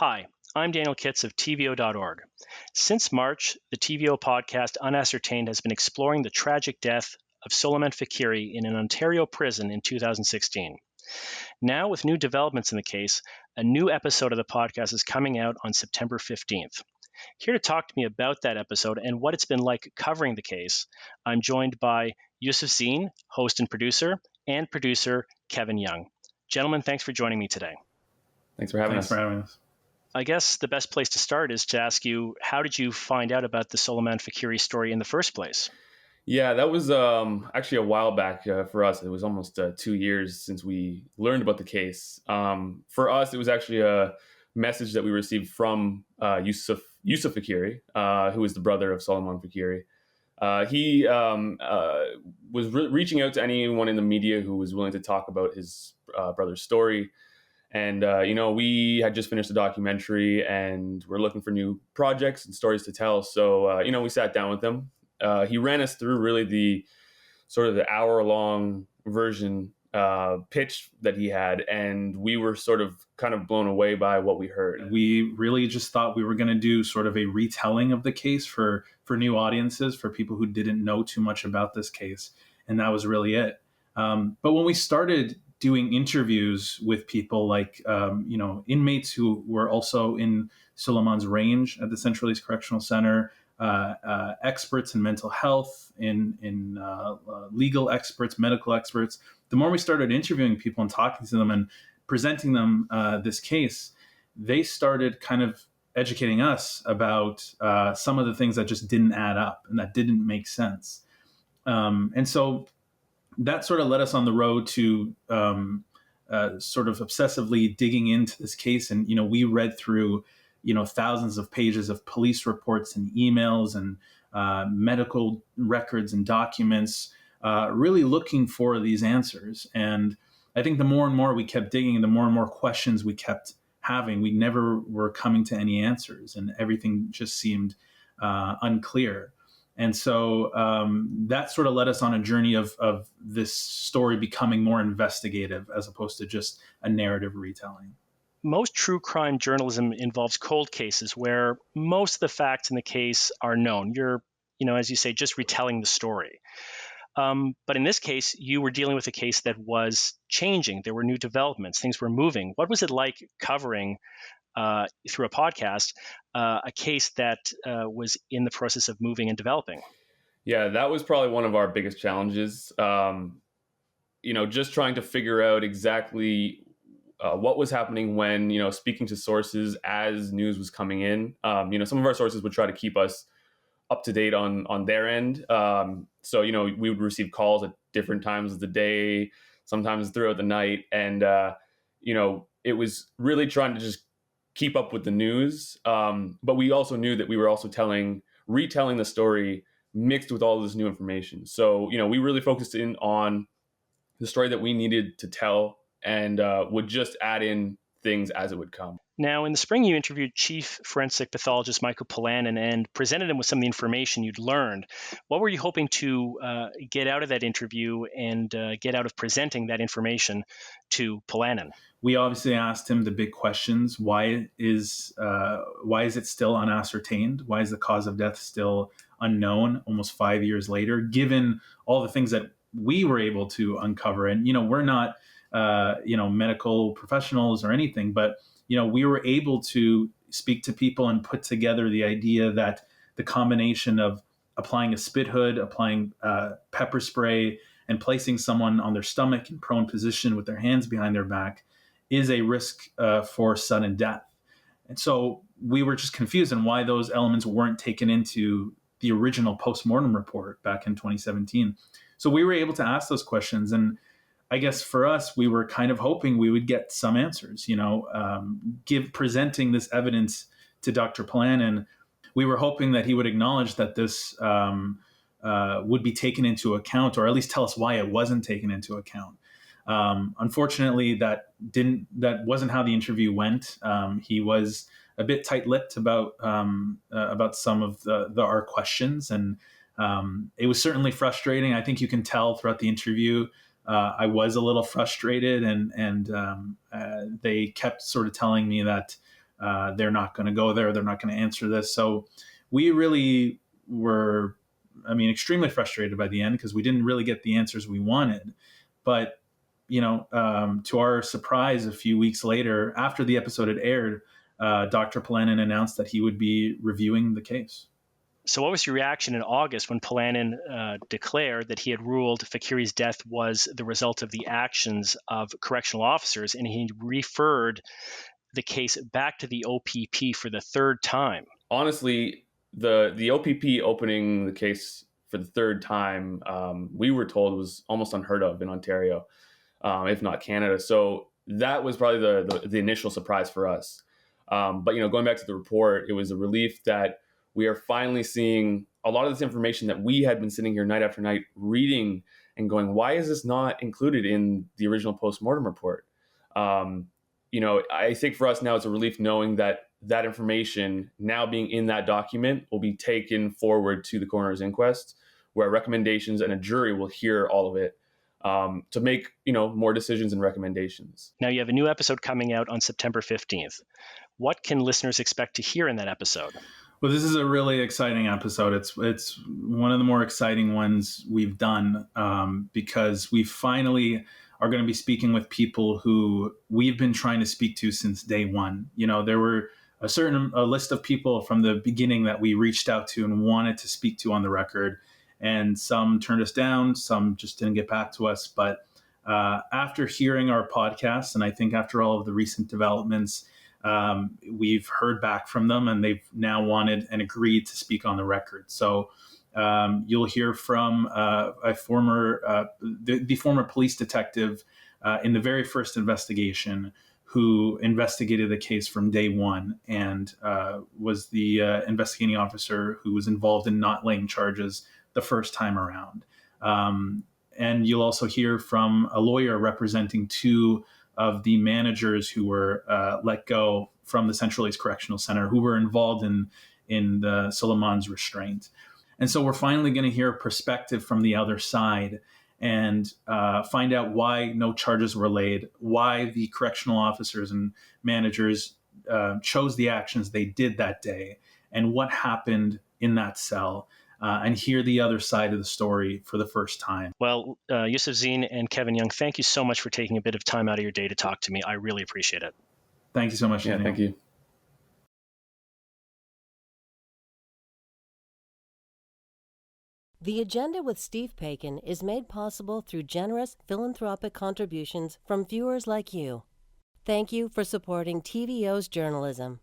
Hi, I'm Daniel Kitts of TVO.org. Since March, the TVO podcast Unascertained has been exploring the tragic death of Soleiman Faqiri in an Ontario prison in 2016. Now, with new developments in the case, a new episode of the podcast is coming out on September 15th. Here to talk to me about that episode and what it's been like covering the case, I'm joined by Yusuf Zine, host and producer Kevin Young. Gentlemen, thanks for joining me today. Thanks for having us. I guess the best place to start is to ask you, how did you find out about the Soleiman Faqiri story in the first place? Yeah, that was actually a while back for us. It was almost 2 years since we learned about the case. For us, it was actually a message that we received from Yusuf Faqiri, who is the brother of Soleiman Faqiri. He was reaching out to anyone in the media who was willing to talk about his brother's story. And, we had just finished a documentary and we're looking for new projects and stories to tell. So, we sat down with him. He ran us through really the hour-long version pitch that he had. And we were sort of kind of blown away by what we heard. We really just thought we were going to do sort of a retelling of the case for new audiences, for people who didn't know too much about this case. And that was really it. But when we started doing interviews with people like, inmates who were also in Soleiman's range at the Central East Correctional Center, experts in mental health, in legal experts, medical experts. The more we started interviewing people and talking to them and presenting them this case, they started kind of educating us about some of the things that just didn't add up and that didn't make sense. And so that sort of led us on the road to sort of obsessively digging into this case. And, we read through, thousands of pages of police reports and emails and medical records and documents, really looking for these answers. And I think the more and more we kept digging, the more and more questions we kept having, we never were coming to any answers, and everything just seemed unclear. And so that sort of led us on a journey of this story becoming more investigative as opposed to just a narrative retelling. Most true crime journalism involves cold cases where most of the facts in the case are known. You're, as you say, just retelling the story. But in this case, you were dealing with a case that was changing. There were new developments. Things were moving. What was it like covering through a podcast, a case that was in the process of moving and developing? Yeah, that was probably one of our biggest challenges. Just trying to figure out exactly what was happening when, speaking to sources as news was coming in. Some of our sources would try to keep us up to date on their end. So, we would receive calls at different times of the day, sometimes throughout the night. And, it was really trying to just keep up with the news. But we also knew that we were also retelling the story mixed with all this new information. So, we really focused in on the story that we needed to tell and would just add in things as it would come. Now, in the spring, you interviewed Chief Forensic Pathologist Michael Polanin and presented him with some of the information you'd learned. What were you hoping to get out of that interview and get out of presenting that information to Polanin? We obviously asked him the big questions. Why is it still unascertained? Why is the cause of death still unknown almost 5 years later, given all the things that we were able to uncover? And, we're not, medical professionals or anything, but, we were able to speak to people and put together the idea that the combination of applying a spit hood, applying pepper spray, and placing someone on their stomach in prone position with their hands behind their back is a risk for sudden death. And so we were just confused on why those elements weren't taken into the original postmortem report back in 2017. So we were able to ask those questions. And I guess for us, we were kind of hoping we would get some answers, presenting this evidence to Dr. Polanin. We were hoping that he would acknowledge that this would be taken into account, or at least tell us why it wasn't taken into account. Unfortunately, that wasn't how the interview went. He was a bit tight-lipped about some of our questions, and it was certainly frustrating. I think you can tell throughout the interview. I was a little frustrated, and they kept sort of telling me that they're not going to go there. They're not going to answer this. So we really were, extremely frustrated by the end because we didn't really get the answers we wanted. But, to our surprise, a few weeks later, after the episode had aired, Dr. Polanin announced that he would be reviewing the case. So what was your reaction in August when Polanin declared that he had ruled Faqiri's death was the result of the actions of correctional officers, and he referred the case back to the OPP for the third time? Honestly, the OPP opening the case for the third time, we were told was almost unheard of in Ontario, if not Canada. So that was probably the initial surprise for us. But going back to the report, it was a relief that we are finally seeing a lot of this information that we had been sitting here night after night reading and going, why is this not included in the original postmortem report? I think for us now it's a relief knowing that information now being in that document will be taken forward to the coroner's inquest, where recommendations and a jury will hear all of it to make more decisions and recommendations. Now you have a new episode coming out on September 15th. What can listeners expect to hear in that episode? Well, this is a really exciting episode. It's one of the more exciting ones we've done because we finally are going to be speaking with people who we've been trying to speak to since day one. There were a list of people from the beginning that we reached out to and wanted to speak to on the record, and some turned us down, some just didn't get back to us. But after hearing our podcast, and I think after all of the recent developments, we've heard back from them, and they've now wanted and agreed to speak on the record. So you'll hear from the former police detective in the very first investigation who investigated the case from day one and was the investigating officer who was involved in not laying charges the first time around. And you'll also hear from a lawyer representing two of the managers who were let go from the Central East Correctional Center, who were involved in the Soleiman's restraint. And so we're finally going to hear a perspective from the other side and find out why no charges were laid, why the correctional officers and managers chose the actions they did that day, and what happened in that cell. And hear the other side of the story for the first time. Well, Yusuf Zine and Kevin Young, thank you so much for taking a bit of time out of your day to talk to me. I really appreciate it. Thank you so much. Yeah, Daniel. thank you. The Agenda with Steve Paikin is made possible through generous philanthropic contributions from viewers like you. Thank you for supporting TVO's journalism.